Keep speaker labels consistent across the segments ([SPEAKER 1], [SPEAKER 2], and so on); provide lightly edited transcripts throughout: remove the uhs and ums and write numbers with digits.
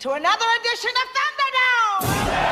[SPEAKER 1] to another edition of Thunderdome!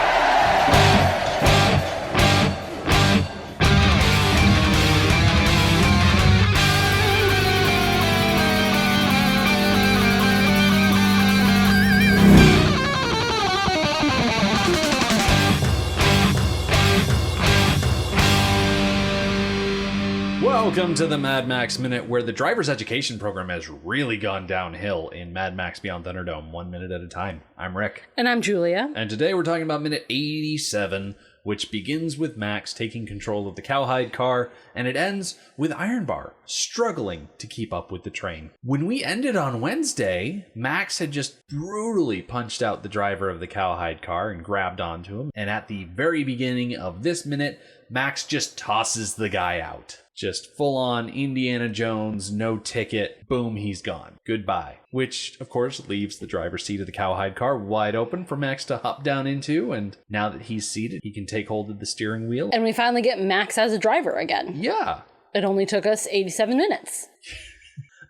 [SPEAKER 2] Welcome to the Mad Max Minute, where the driver's education program has really gone downhill in Mad Max Beyond Thunderdome, 1 minute at a time. I'm Rick.
[SPEAKER 3] And I'm Julia.
[SPEAKER 2] And today we're talking about minute 87, which begins with Max taking control of the cowhide car, and it ends with Ironbar struggling to keep up with the train. When we ended on Wednesday, Max had just brutally punched out the driver of the cowhide car and grabbed onto him, and at the very beginning of this minute, Max just tosses the guy out. Just full-on Indiana Jones, no ticket, boom, he's gone. Goodbye. Which, of course, leaves the driver's seat of the cowhide car wide open for Max to hop down into, and now that he's seated, he can take hold of the steering wheel.
[SPEAKER 3] And we finally get Max as a driver again.
[SPEAKER 2] Yeah.
[SPEAKER 3] It only took us 87 minutes.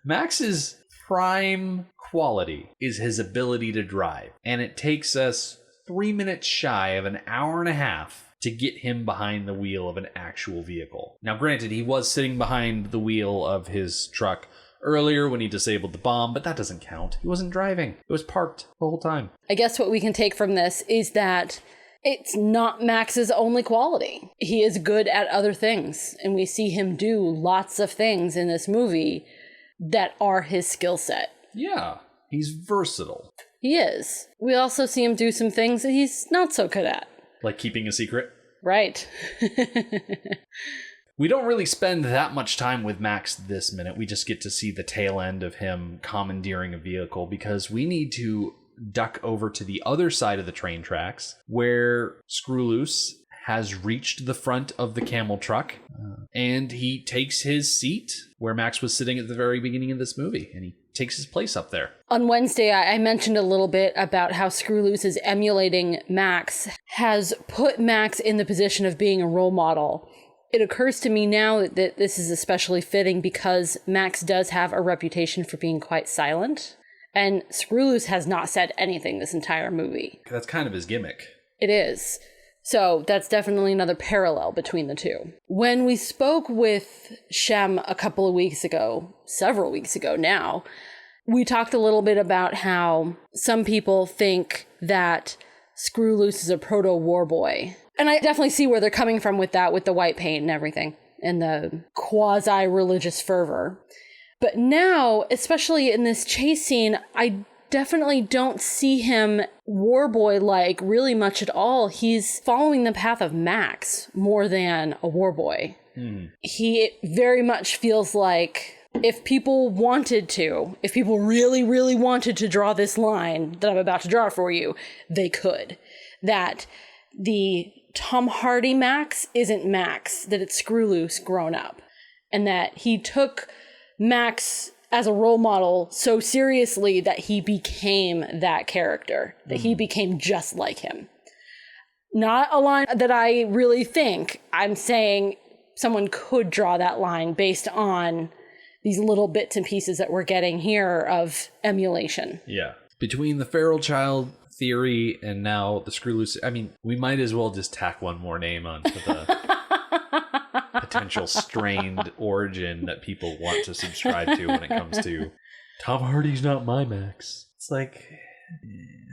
[SPEAKER 2] Max's prime quality is his ability to drive, and it takes us 3 minutes shy of an hour and a half to get him behind the wheel of an actual vehicle. Now, granted, he was sitting behind the wheel of his truck earlier when he disabled the bomb, but that doesn't count. He wasn't driving. It was parked the whole time.
[SPEAKER 3] I guess what we can take from this is that it's not Max's only quality. He is good at other things, and we see him do lots of things in this movie that are his skill set.
[SPEAKER 2] Yeah, he's versatile.
[SPEAKER 3] He is. We also see him do some things that he's not so good at.
[SPEAKER 2] Like keeping a secret?
[SPEAKER 3] Right.
[SPEAKER 2] We don't really spend that much time with Max this minute. We just get to see the tail end of him commandeering a vehicle because we need to duck over to the other side of the train tracks where Scrooloose has reached the front of the camel truck and he takes his seat where Max was sitting at the very beginning of this movie, and he takes his place up there.
[SPEAKER 3] On Wednesday, I mentioned a little bit about how Scrooloose is emulating Max, has put Max in the position of being a role model. It occurs to me now that this is especially fitting because Max does have a reputation for being quite silent, and Scrooloose has not said anything this entire movie.
[SPEAKER 2] That's kind of his gimmick.
[SPEAKER 3] It is. So that's definitely another parallel between the two. When we spoke with Shem a couple of weeks ago, several weeks ago now, we talked a little bit about how some people think that Scrooloose is a proto-war boy. And I definitely see where they're coming from with that, with the white paint and everything, and the quasi-religious fervor. But now, especially in this chase scene, I definitely don't see him war boy-like really much at all. He's following the path of Max more than a war boy. He very much feels like if people really, really wanted to draw this line that I'm about to draw for you, they could. That the Tom Hardy Max isn't Max, that it's Scrooloose grown up. And that he took Max as a role model so seriously that he became that character, that he became just like him. Not a line that I really think. I'm saying someone could draw that line based on these little bits and pieces that we're getting here of emulation.
[SPEAKER 2] Yeah. Between the feral child theory and now the Scrooloose, I mean, we might as well just tack one more name onto the potential strained origin that people want to subscribe to when it comes to Tom Hardy's not my Max. It's like,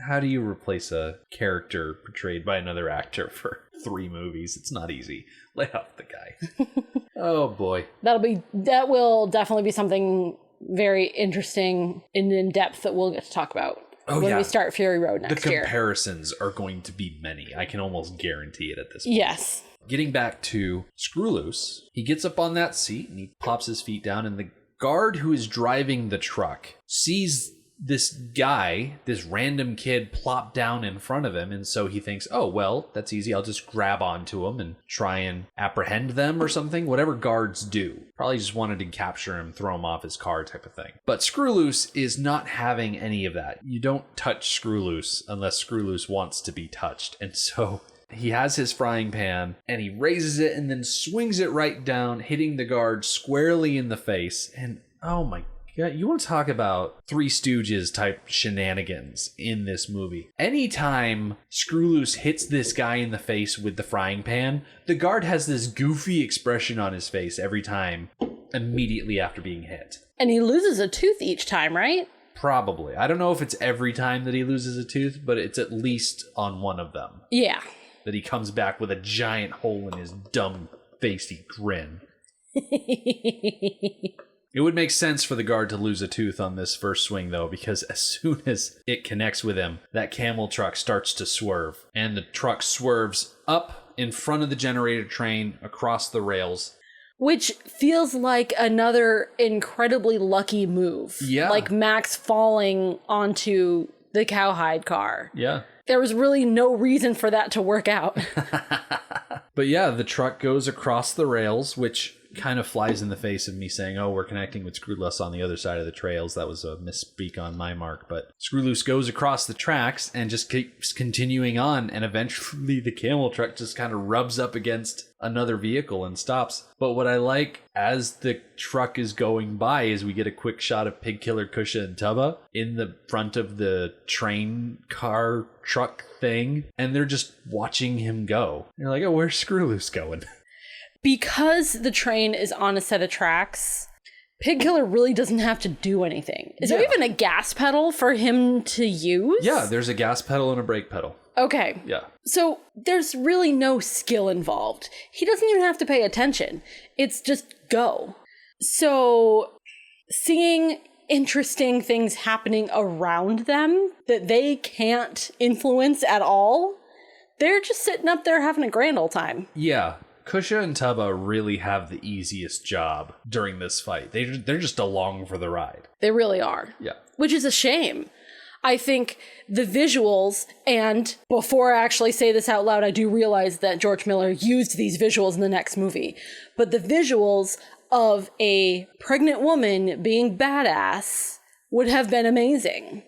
[SPEAKER 2] how do you replace a character portrayed by another actor for 3 movies? It's not easy. Lay off the guy. Oh boy. That will definitely be something very interesting and in depth that we'll get to talk about when we start Fury Road next year. The comparisons are going to be many. I can almost guarantee it at this point. Yes. Getting back to Scrooloose, he gets up on that seat and he pops his feet down, and the guard who is driving the truck sees this guy, this random kid, plop down in front of him, and so he thinks, oh, well, that's easy. I'll just grab onto him and try and apprehend them or something. Whatever guards do. Probably just wanted to capture him, throw him off his car type of thing. But Scrooloose is not having any of that. You don't touch Scrooloose unless Scrooloose wants to be touched, and so he has his frying pan, and he raises it and then swings it right down, hitting the guard squarely in the face. And oh my Yeah, you want to talk about Three Stooges type shenanigans in this movie. Anytime Scrooloose hits this guy in the face with the frying pan, the guard has this goofy expression on his face every time, immediately after being hit.
[SPEAKER 3] And he loses a tooth each time, right?
[SPEAKER 2] Probably. I don't know if it's every time that he loses a tooth, but it's at least on one of them.
[SPEAKER 3] Yeah.
[SPEAKER 2] That he comes back with a giant hole in his dumb-facey grin. It would make sense for the guard to lose a tooth on this first swing, though, because as soon as it connects with him, that camel truck starts to swerve. And the truck swerves up in front of the generator train across the rails.
[SPEAKER 3] Which feels like another incredibly lucky move.
[SPEAKER 2] Yeah.
[SPEAKER 3] Like Max falling onto the cowhide car.
[SPEAKER 2] Yeah.
[SPEAKER 3] There was really no reason for that to work out.
[SPEAKER 2] But yeah, the truck goes across the rails, which kind of flies in the face of me saying, oh, we're connecting with Scrooloose on the other side of the trails. That was a misspeak on my mark. But Scrooloose goes across the tracks and just keeps continuing on. And eventually the camel truck just kind of rubs up against another vehicle and stops. But what I like as the truck is going by is we get a quick shot of Pig Killer, Kusha, and Tubba in the front of the train car truck thing. And they're just watching him go. And you're like, oh, where's Scrooloose going?
[SPEAKER 3] Because the train is on a set of tracks, Pig Killer really doesn't have to do anything. Is there even a gas pedal for him to use?
[SPEAKER 2] Yeah, there's a gas pedal and a brake pedal.
[SPEAKER 3] Okay.
[SPEAKER 2] Yeah.
[SPEAKER 3] So there's really no skill involved. He doesn't even have to pay attention. It's just go. So seeing interesting things happening around them that they can't influence at all, they're just sitting up there having a grand old time.
[SPEAKER 2] Yeah. Kusha and Tubba really have the easiest job during this fight. They're just along for the ride.
[SPEAKER 3] They really are.
[SPEAKER 2] Yeah.
[SPEAKER 3] Which is a shame. I think the visuals, and before I actually say this out loud, I do realize that George Miller used these visuals in the next movie. But the visuals of a pregnant woman being badass would have been amazing.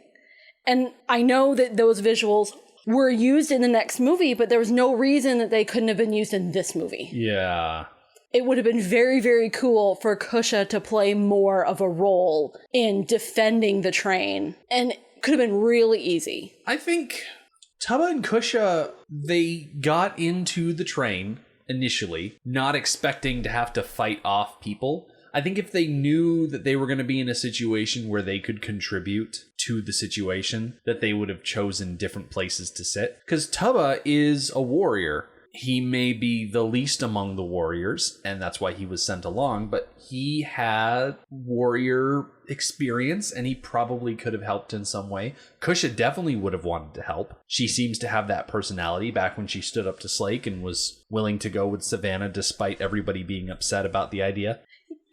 [SPEAKER 3] And I know that those visuals were used in the next movie, but there was no reason that they couldn't have been used in this movie.
[SPEAKER 2] Yeah.
[SPEAKER 3] It would have been very, very cool for Kusha to play more of a role in defending the train. And it could have been really easy.
[SPEAKER 2] I think Tubba and Kusha, they got into the train initially, not expecting to have to fight off people. I think if they knew that they were going to be in a situation where they could contribute to the situation, that they would have chosen different places to sit. Because Tubba is a warrior. He may be the least among the warriors, and that's why he was sent along, but he had warrior experience, and he probably could have helped in some way. Kusha definitely would have wanted to help. She seems to have that personality back when she stood up to Slake and was willing to go with Savannah despite everybody being upset about the idea.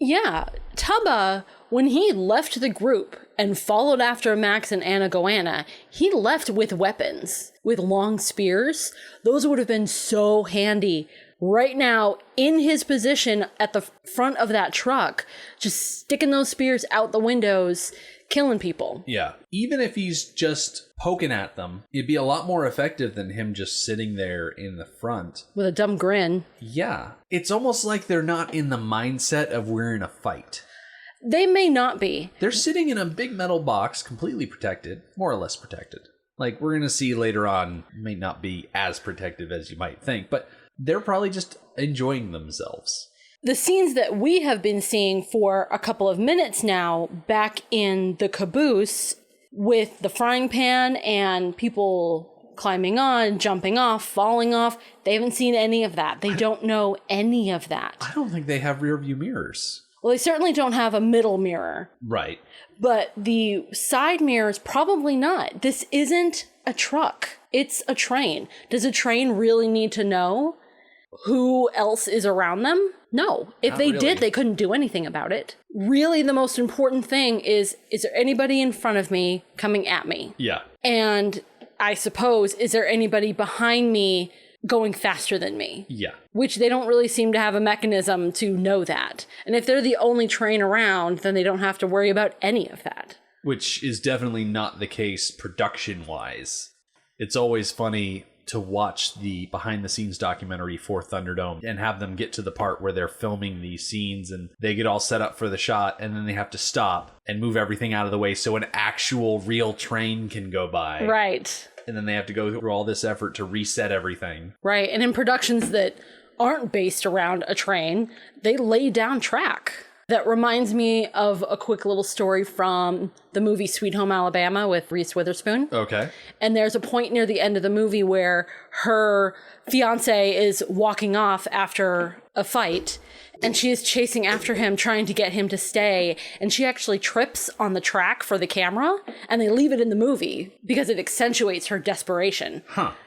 [SPEAKER 3] Yeah, Tubba, when he left the group and followed after Max and Anna Goanna, he left with weapons, with long spears. Those would have been so handy right now in his position at the front of that truck, just sticking those spears out the windows, killing people.
[SPEAKER 2] Yeah. Even if he's just poking at them, it'd be a lot more effective than him just sitting there in the front.
[SPEAKER 3] With a dumb grin.
[SPEAKER 2] Yeah. It's almost like they're not in the mindset of we're in a fight.
[SPEAKER 3] They may not be.
[SPEAKER 2] They're sitting in a big metal box, completely protected, more or less protected. Like we're going to see later on, may not be as protective as you might think, but they're probably just enjoying themselves.
[SPEAKER 3] The scenes that we have been seeing for a couple of minutes now back in the caboose with the frying pan and people climbing on, jumping off, falling off, they haven't seen any of that. They don't know any of that.
[SPEAKER 2] I don't think they have rear view mirrors.
[SPEAKER 3] Well, they certainly don't have a middle mirror.
[SPEAKER 2] Right.
[SPEAKER 3] But the side mirrors, probably not. This isn't a truck. It's a train. Does a train really need to know who else is around them? No. If
[SPEAKER 2] Not
[SPEAKER 3] they
[SPEAKER 2] really.
[SPEAKER 3] did, they couldn't do anything about it. Really, the most important thing is there anybody in front of me coming at me?
[SPEAKER 2] Yeah.
[SPEAKER 3] And I suppose, is there anybody behind me going faster than me?
[SPEAKER 2] Yeah.
[SPEAKER 3] Which they don't really seem to have a mechanism to know that. And if they're the only train around, then they don't have to worry about any of that.
[SPEAKER 2] Which is definitely not the case production-wise. It's always funny to watch the behind the scenes documentary for Thunderdome and have them get to the part where they're filming these scenes and they get all set up for the shot, and then they have to stop and move everything out of the way so an actual real train can go by.
[SPEAKER 3] Right.
[SPEAKER 2] And then they have to go through all this effort to reset everything.
[SPEAKER 3] Right. And in productions that aren't based around a train, they lay down track. That reminds me of a quick little story from the movie Sweet Home Alabama with Reese Witherspoon.
[SPEAKER 2] Okay.
[SPEAKER 3] And there's a point near the end of the movie where her fiance is walking off after a fight, and she is chasing after him, trying to get him to stay. And she actually trips on the track for the camera, and they leave it in the movie because it accentuates her desperation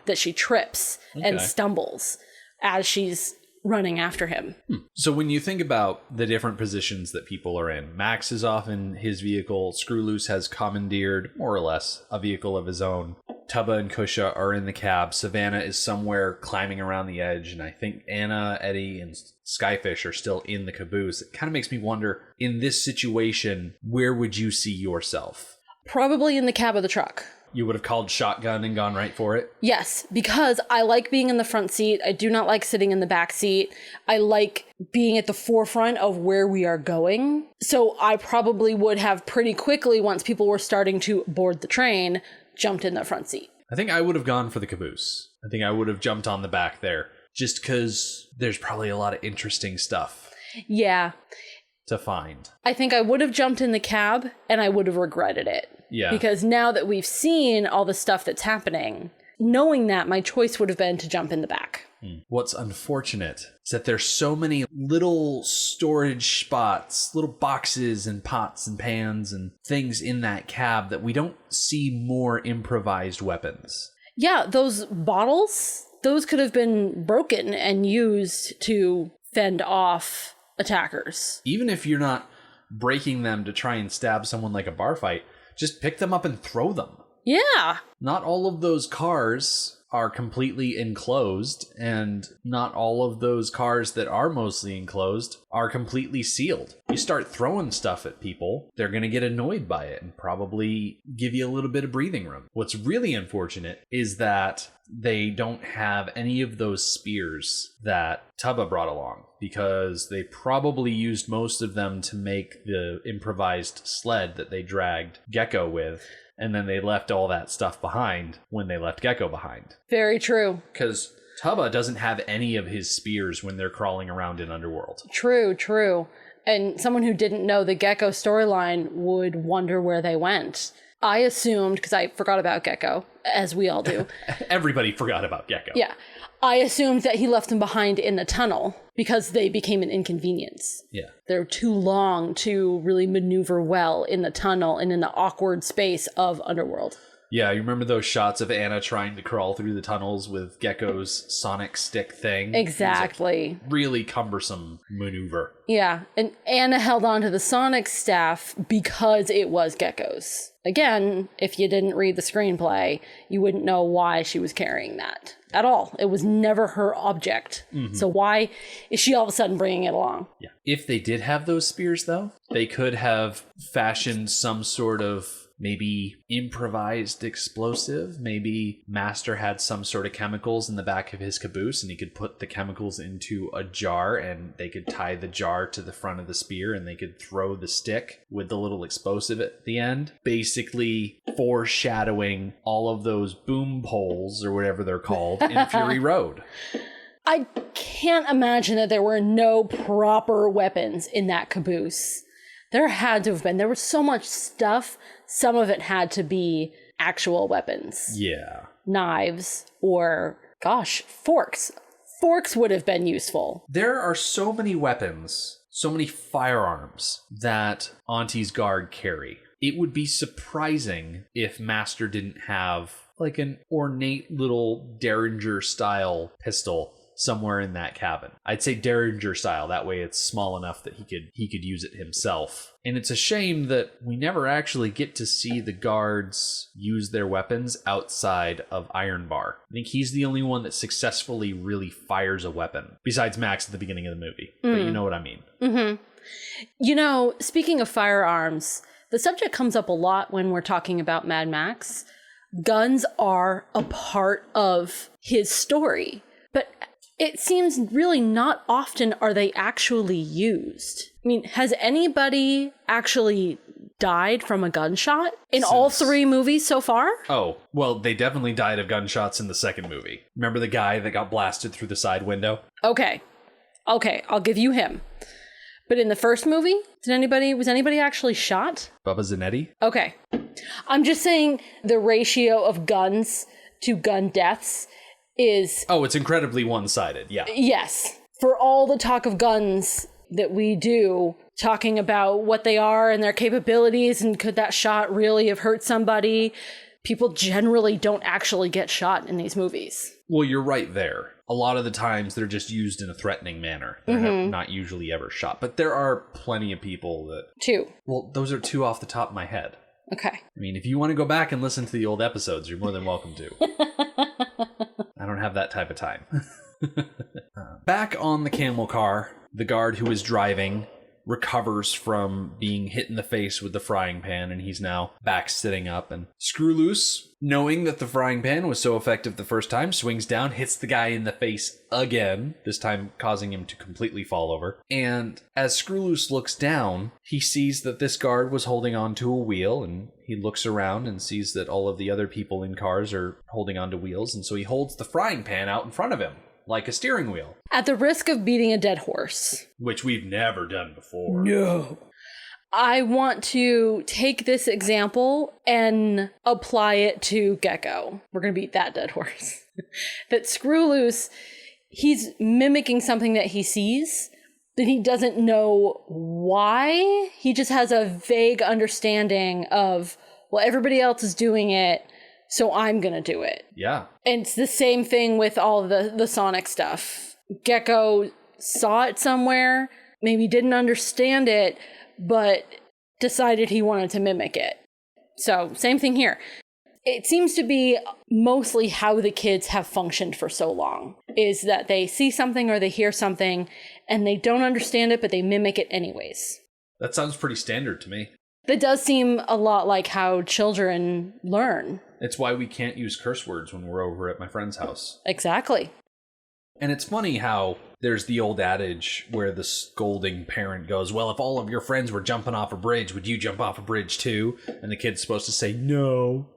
[SPEAKER 3] that she trips and stumbles as she's running after him.
[SPEAKER 2] So when you think about the different positions that people are in, Max is off in his vehicle. Scrooloose has commandeered, more or less, a vehicle of his own. Tubba and Kusha are in the cab. Savannah is somewhere climbing around the edge. And I think Anna, Eddie, and Skyfish are still in the caboose. It kind of makes me wonder, in this situation, where would you see yourself?
[SPEAKER 3] Probably in the cab of the truck.
[SPEAKER 2] You would have called shotgun and gone right for it?
[SPEAKER 3] Yes, because I like being in the front seat. I do not like sitting in the back seat. I like being at the forefront of where we are going. So I probably would have pretty quickly, once people were starting to board the train, jumped in the front seat.
[SPEAKER 2] I think I would have gone for the caboose. I think I would have jumped on the back there, just because there's probably a lot of interesting stuff.
[SPEAKER 3] Yeah.
[SPEAKER 2] To find.
[SPEAKER 3] I think I would have jumped in the cab, and I would have regretted it.
[SPEAKER 2] Yeah.
[SPEAKER 3] Because now that we've seen all the stuff that's happening, knowing that, my choice would have been to jump in the back.
[SPEAKER 2] What's unfortunate is that there's so many little storage spots, little boxes and pots and pans and things in that cab that we don't see more improvised weapons.
[SPEAKER 3] Yeah, those bottles, those could have been broken and used to fend off attackers.
[SPEAKER 2] Even if you're not breaking them to try and stab someone like a bar fight, just pick them up and throw them.
[SPEAKER 3] Yeah.
[SPEAKER 2] Not all of those cars are completely enclosed, and not all of those cars that are mostly enclosed are completely sealed. You start throwing stuff at people, they're going to get annoyed by it and probably give you a little bit of breathing room. What's really unfortunate is that they don't have any of those spears that Tubba brought along, because they probably used most of them to make the improvised sled that they dragged Gecko with. And then they left all that stuff behind when they left Gecko behind.
[SPEAKER 3] Very true.
[SPEAKER 2] Because Tubba doesn't have any of his spears when they're crawling around in Underworld.
[SPEAKER 3] True. And someone who didn't know the Gecko storyline would wonder where they went. I assumed, because I forgot about Gecko, as we all do.
[SPEAKER 2] Everybody forgot about Gecko.
[SPEAKER 3] Yeah. I assumed that he left them behind in the tunnel because they became an inconvenience.
[SPEAKER 2] Yeah.
[SPEAKER 3] They're too long to really maneuver well in the tunnel and in the awkward space of Underworld.
[SPEAKER 2] Yeah, you remember those shots of Anna trying to crawl through the tunnels with Gecko's sonic stick thing?
[SPEAKER 3] Exactly.
[SPEAKER 2] Really cumbersome maneuver.
[SPEAKER 3] Yeah, and Anna held on to the sonic staff because it was Gecko's. Again, if you didn't read the screenplay, you wouldn't know why she was carrying that at all. It was never her object. Mm-hmm. So why is she all of a sudden bringing it along?
[SPEAKER 2] Yeah. If they did have those spears, though, they could have fashioned some sort of maybe improvised explosive. Maybe Master had some sort of chemicals in the back of his caboose and he could put the chemicals into a jar and they could tie the jar to the front of the spear and they could throw the stick with the little explosive at the end, basically foreshadowing all of those boom poles or whatever they're called in Fury Road.
[SPEAKER 3] I can't imagine that there were no proper weapons in that caboose. There had to have been. There was so much stuff. Some of it had to be actual weapons.
[SPEAKER 2] Yeah.
[SPEAKER 3] Knives or, forks. Forks would have been useful.
[SPEAKER 2] There are so many weapons, so many firearms that Auntie's guard carry. It would be surprising if Master didn't have like an ornate little Derringer-style pistol somewhere in that cabin. I'd say Derringer style, that way it's small enough that he could use it himself. And it's a shame that we never actually get to see the guards use their weapons outside of Iron Bar. I think he's the only one that successfully really fires a weapon, besides Max at the beginning of the movie. But you know what I mean.
[SPEAKER 3] Mm-hmm. You know, speaking of firearms, the subject comes up a lot when we're talking about Mad Max. guns are a part of his story. But it seems really not often are they actually used. I mean, has anybody actually died from a gunshot in all 3 movies so far?
[SPEAKER 2] Oh, well, they definitely died of gunshots in the second movie. Remember the guy that got blasted through the side window?
[SPEAKER 3] Okay, I'll give you him. But in the first movie, was anybody actually shot?
[SPEAKER 2] Bubba Zanetti?
[SPEAKER 3] Okay. I'm just saying the ratio of guns to gun deaths is...
[SPEAKER 2] Oh, it's incredibly one-sided, yeah.
[SPEAKER 3] Yes. For all the talk of guns that we do, talking about what they are and their capabilities and could that shot really have hurt somebody, people generally don't actually get shot in these movies.
[SPEAKER 2] Well, you're right there. A lot of the times they're just used in a threatening manner. They're not usually ever shot. But there are plenty of people that...
[SPEAKER 3] 2.
[SPEAKER 2] Well, those are 2 off the top of my head.
[SPEAKER 3] Okay.
[SPEAKER 2] I mean, if you want to go back and listen to the old episodes, you're more than welcome to. I don't have that type of time. Back on the camel car, the guard who is driving recovers from being hit in the face with the frying pan, and he's now back sitting up. And Scrooloose, knowing that the frying pan was so effective the first time, swings down, hits the guy in the face again, this time causing him to completely fall over. And as Scrooloose looks down, he sees that this guard was holding on to a wheel, and he looks around and sees that all of the other people in cars are holding onto wheels, and so he holds the frying pan out in front of him, like a steering wheel.
[SPEAKER 3] At the risk of beating a dead horse.
[SPEAKER 2] Which we've never done before.
[SPEAKER 3] No. I want to take this example and apply it to Gecko. We're going to beat that dead horse. That Scrooloose, he's mimicking something that he sees, that he doesn't know why. He just has a vague understanding of, well, everybody else is doing it, so I'm going to do it.
[SPEAKER 2] Yeah.
[SPEAKER 3] And it's the same thing with all the Sonic stuff. Gecko saw it somewhere, maybe didn't understand it, but decided he wanted to mimic it. So, same thing here. It seems to be mostly how the kids have functioned for so long, is that they see something or they hear something, and they don't understand it, but they mimic it anyways.
[SPEAKER 2] That sounds pretty standard to me.
[SPEAKER 3] That does seem a lot like how children learn.
[SPEAKER 2] It's why we can't use curse words when we're over at my friend's house.
[SPEAKER 3] Exactly.
[SPEAKER 2] And it's funny how there's the old adage where the scolding parent goes, well, if all of your friends were jumping off a bridge, would you jump off a bridge too? And the kid's supposed to say no.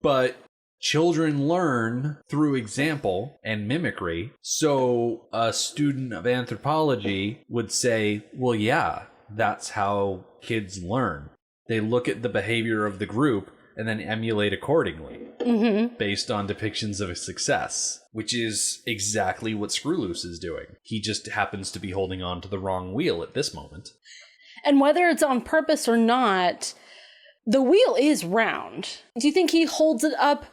[SPEAKER 2] But children learn through example and mimicry. So a student of anthropology would say, well, yeah, that's how kids learn. They look at the behavior of the group and then emulate accordingly, based on depictions of success, which is exactly what Scrooloose is doing. He just happens to be holding on to the wrong wheel at this moment.
[SPEAKER 3] And whether it's on purpose or not, the wheel is round. Do you think he holds it up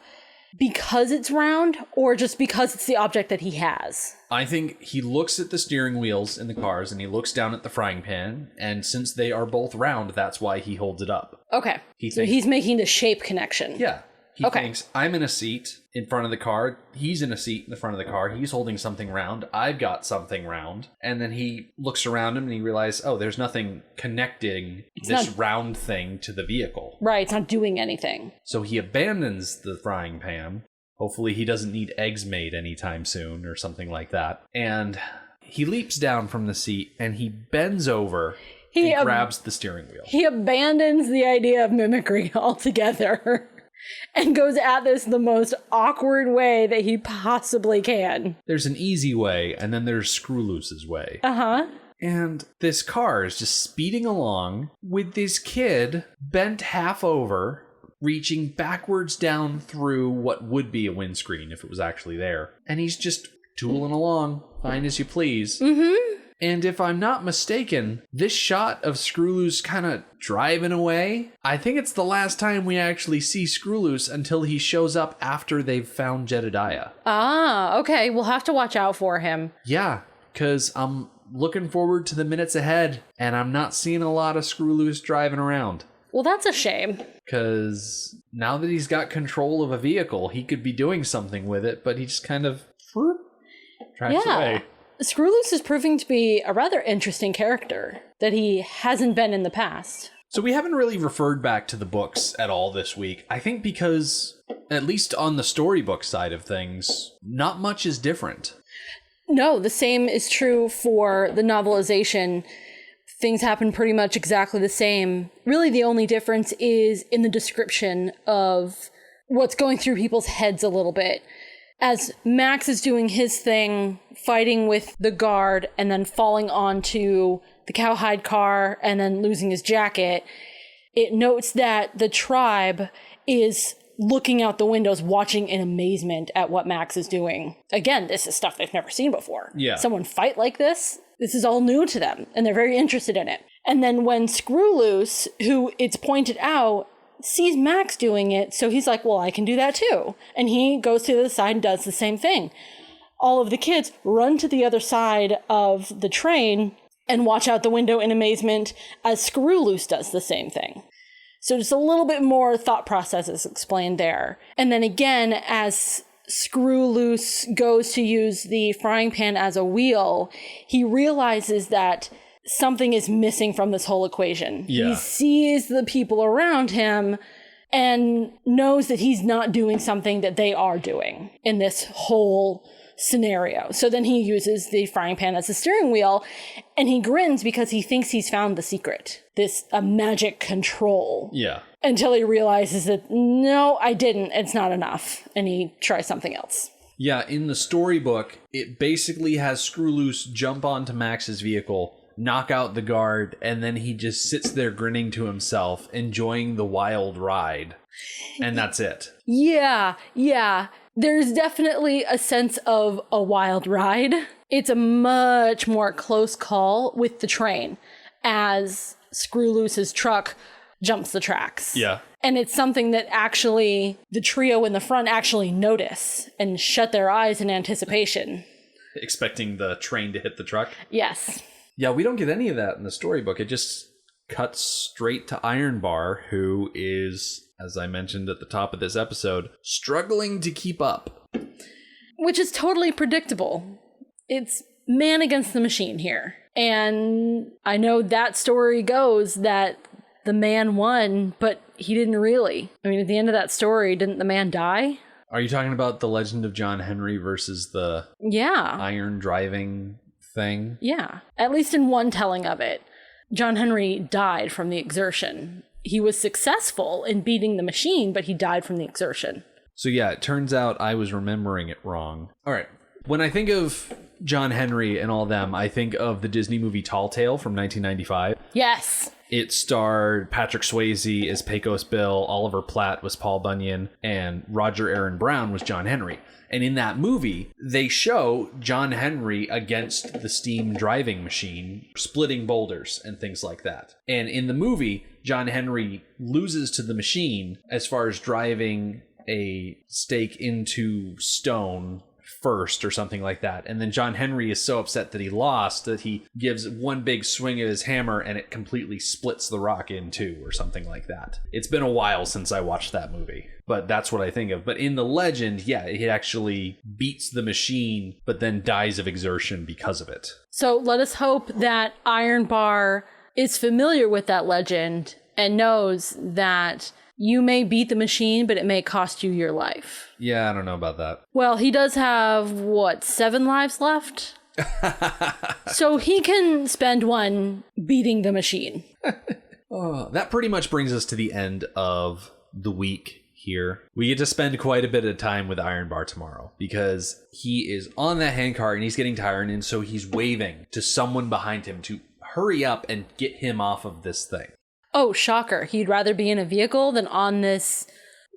[SPEAKER 3] because it's round, or just because it's the object that he has?
[SPEAKER 2] I think he looks at the steering wheels in the cars and he looks down at the frying pan, and since they are both round, that's why he holds it up.
[SPEAKER 3] Okay. So he's making the shape connection.
[SPEAKER 2] Yeah. He thinks, I'm in a seat in front of the car, he's in a seat in the front of the car, he's holding something round, I've got something round. And then he looks around him and he realizes, oh, there's nothing connecting this round thing to the vehicle.
[SPEAKER 3] Right, it's not doing anything.
[SPEAKER 2] So he abandons the frying pan. Hopefully he doesn't need eggs made anytime soon or something like that. And he leaps down from the seat and he bends over and grabs the steering wheel.
[SPEAKER 3] He abandons the idea of mimicry altogether. And goes at this the most awkward way that he possibly can.
[SPEAKER 2] There's an easy way, and then there's Scrooloose's way.
[SPEAKER 3] Uh-huh.
[SPEAKER 2] And this car is just speeding along with this kid bent half over, reaching backwards down through what would be a windscreen if it was actually there. And he's just tooling along, fine as you please.
[SPEAKER 3] Mm-hmm.
[SPEAKER 2] And if I'm not mistaken, this shot of Scrooloose kind of driving away, I think it's the last time we actually see Scrooloose until he shows up after they've found Jedediah.
[SPEAKER 3] Ah, okay. We'll have to watch out for him.
[SPEAKER 2] Yeah, because I'm looking forward to the minutes ahead, and I'm not seeing a lot of Scrooloose driving around.
[SPEAKER 3] Well, that's a shame.
[SPEAKER 2] Because now that he's got control of a vehicle, he could be doing something with it, but he just kind of tracks away.
[SPEAKER 3] Scrooloose is proving to be a rather interesting character that he hasn't been in the past.
[SPEAKER 2] So we haven't really referred back to the books at all this week. I think because At least on the storybook side of things, not much is different.
[SPEAKER 3] No, the same is true for the novelization. Things happen pretty much exactly the same. Really, the only difference is in the description of what's going through people's heads a little bit. As Max is doing his thing, fighting with the guard, and then falling onto the cowhide car, and then losing his jacket, it notes that the tribe is looking out the windows, watching in amazement at what Max is doing. Again, this is stuff they've never seen before.
[SPEAKER 2] Yeah.
[SPEAKER 3] Someone fight like this is all new to them, and they're very interested in it. And then when Scrooloose, who it's pointed out, sees Max doing it, so he's like, well, I can do that too. And he goes to the side and does the same thing. All of the kids run to the other side of the train and watch out the window in amazement as Scrooloose does the same thing. So just a little bit more thought process is explained there. And then again, as Scrooloose goes to use the frying pan as a wheel, he realizes that something is missing from this whole equation.
[SPEAKER 2] Yeah.
[SPEAKER 3] He sees the people around him and knows that he's not doing something that they are doing in this whole scenario. So then he uses the frying pan as a steering wheel, and he grins because he thinks he's found the secret, this magic control.
[SPEAKER 2] Yeah.
[SPEAKER 3] Until he realizes that, no, I didn't. It's not enough. And he tries something else.
[SPEAKER 2] Yeah, in the storybook, it basically has Scrooloose jump onto Max's vehicle, knock out the guard, and then he just sits there grinning to himself, enjoying the wild ride. And that's it. Yeah.
[SPEAKER 3] There's definitely a sense of a wild ride. It's a much more close call with the train as Scrooloose's truck jumps the tracks.
[SPEAKER 2] Yeah.
[SPEAKER 3] And it's something that actually the trio in the front actually notice and shut their eyes in anticipation.
[SPEAKER 2] Expecting the train to hit the truck?
[SPEAKER 3] Yes.
[SPEAKER 2] Yeah, we don't get any of that in the storybook. It just cuts straight to Ironbar, who is, as I mentioned at the top of this episode, struggling to keep up.
[SPEAKER 3] Which is totally predictable. It's man against the machine here. And I know that story goes that the man won, but he didn't really. I mean, at the end of that story, didn't the man die?
[SPEAKER 2] Are you talking about the Legend of John Henry versus the iron driving thing?
[SPEAKER 3] Yeah. At least in one telling of it, John Henry died from the exertion. He was successful in beating the machine, but he died from the exertion.
[SPEAKER 2] So yeah, it turns out I was remembering it wrong. All right. When I think of John Henry and all them, I think of the Disney movie Tall Tale from 1995.
[SPEAKER 3] Yes.
[SPEAKER 2] It starred Patrick Swayze as Pecos Bill, Oliver Platt was Paul Bunyan, and Roger Aaron Brown was John Henry. And in that movie, they show John Henry against the steam driving machine, splitting boulders and things like that. And in the movie, John Henry loses to the machine as far as driving a stake into stone first or something like that. And then John Henry is so upset that he lost that he gives one big swing of his hammer and it completely splits the rock in two or something like that. It's been a while since I watched that movie, but that's what I think of. But in the legend, yeah, it actually beats the machine, but then dies of exertion because of it.
[SPEAKER 3] So let us hope that Ironbar is familiar with that legend and knows that you may beat the machine, but it may cost you your life.
[SPEAKER 2] Yeah, I don't know about that.
[SPEAKER 3] Well, he does have, 7 lives left? So he can spend one beating the machine.
[SPEAKER 2] That pretty much brings us to the end of the week here. We get to spend quite a bit of time with Ironbar tomorrow because he is on that handcart and he's getting tired, and so he's waving to someone behind him to hurry up and get him off of this thing.
[SPEAKER 3] Oh, shocker. He'd rather be in a vehicle than on this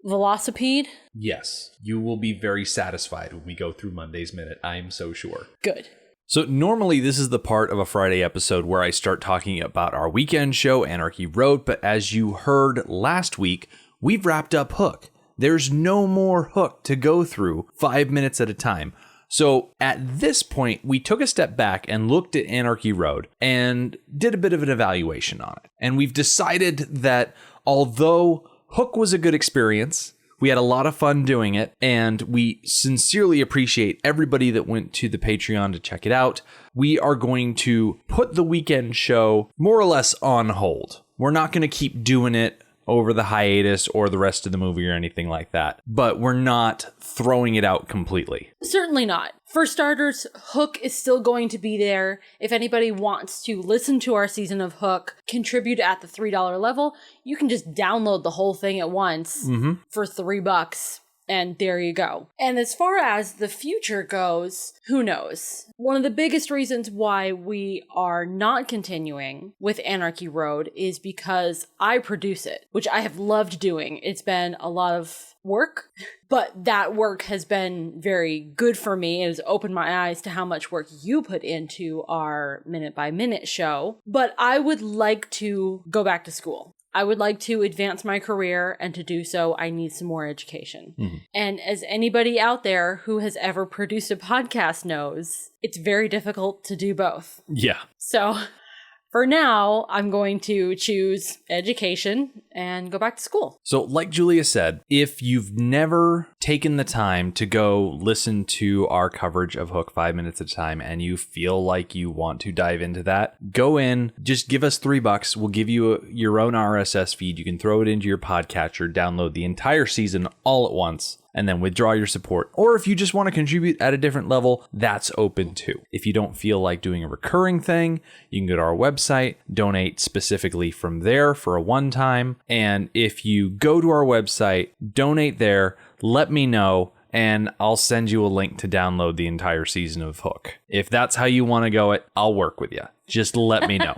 [SPEAKER 3] velocipede?
[SPEAKER 2] Yes. You will be very satisfied when we go through Monday's Minute. I'm so sure.
[SPEAKER 3] Good.
[SPEAKER 4] So normally this is the part of a Friday episode where I start talking about our weekend show, Anarchy Road, but as you heard last week, we've wrapped up Hook. There's no more Hook to go through 5 minutes at a time. So at this point, we took a step back and looked at Anarchy Road and did a bit of an evaluation on it. And we've decided that although Hook was a good experience, we had a lot of fun doing it, and we sincerely appreciate everybody that went to the Patreon to check it out, we are going to put the weekend show more or less on hold. We're not going to keep doing it over the hiatus or the rest of the movie or anything like that. But we're not throwing it out completely.
[SPEAKER 3] Certainly not. For starters, Hook is still going to be there. If anybody wants to listen to our season of Hook, contribute at the $3 level, you can just download the whole thing at once for $3. And there you go. And as far as the future goes, who knows? One of the biggest reasons why we are not continuing with Anarchy Road is because I produce it, which I have loved doing. It's been a lot of work, but that work has been very good for me. It has opened my eyes to how much work you put into our minute by minute show. But I would like to go back to school. I would like to advance my career, and to do so, I need some more education. And as anybody out there who has ever produced a podcast knows, it's very difficult to do both.
[SPEAKER 4] Yeah.
[SPEAKER 3] So for now, I'm going to choose education and go back to school.
[SPEAKER 4] So like Julia said, if you've never taken the time to go listen to our coverage of Hook 5 minutes at a time and you feel like you want to dive into that, go in, just give us $3. We'll give you your own RSS feed. You can throw it into your podcatcher, download the entire season all at once, and then withdraw your support. Or if you just want to contribute at a different level, that's open too. If you don't feel like doing a recurring thing, you can go to our website, donate specifically from there for a one-time. And if you go to our website, donate there, let me know, and I'll send you a link to download the entire season of Hook. If that's how you want to go it, I'll work with you. Just let me know.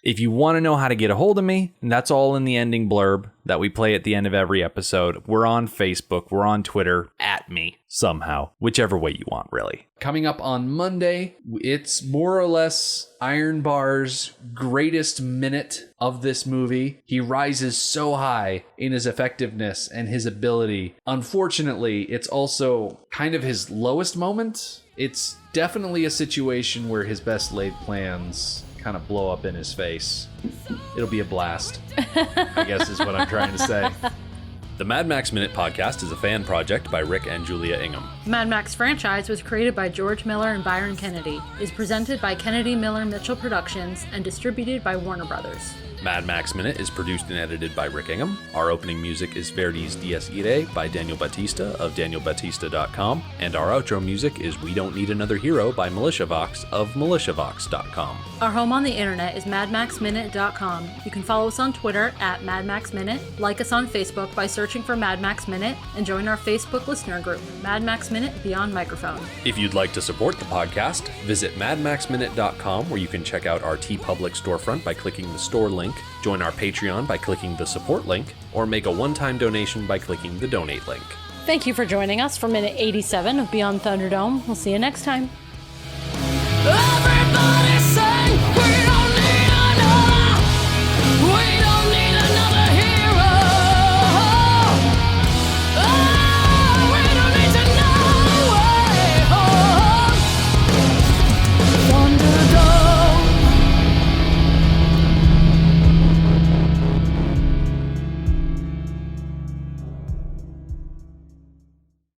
[SPEAKER 4] If you want to know how to get a hold of me, that's all in the ending blurb that we play at the end of every episode. We're on Facebook, we're on Twitter, at me somehow, whichever way you want, really.
[SPEAKER 2] Coming up on Monday, it's more or less Iron Bar's greatest minute of this movie. He rises so high in his effectiveness and his ability. Unfortunately, it's also kind of his lowest moment. It's definitely a situation where his best laid plans kind of blow up in his face. It'll be a blast, I guess is what I'm trying to say.
[SPEAKER 4] The Mad Max Minute podcast is a fan project by Rick and Julia Ingham.
[SPEAKER 3] The Mad Max franchise was created by George Miller and Byron Kennedy, is presented by Kennedy Miller Mitchell Productions, and distributed by Warner Brothers.
[SPEAKER 4] Mad Max Minute is produced and edited by Rick Ingham. Our opening music is Verdi's Dies Irae by Daniel Batista of danielbatista.com. And our outro music is We Don't Need Another Hero by MilitiaVox of militiavox.com.
[SPEAKER 3] Our home on the internet is madmaxminute.com. You can follow us on Twitter at madmaxminute, like us on Facebook by searching for Mad Max Minute, and join our Facebook listener group, Mad Max Minute Beyond Microphone.
[SPEAKER 4] If you'd like to support the podcast, visit madmaxminute.com, where you can check out our TeePublic storefront by clicking the store link, join our Patreon by clicking the support link, or make a one-time donation by clicking the donate link.
[SPEAKER 3] Thank you for joining us for minute 87 of Beyond Thunderdome. We'll see you next time.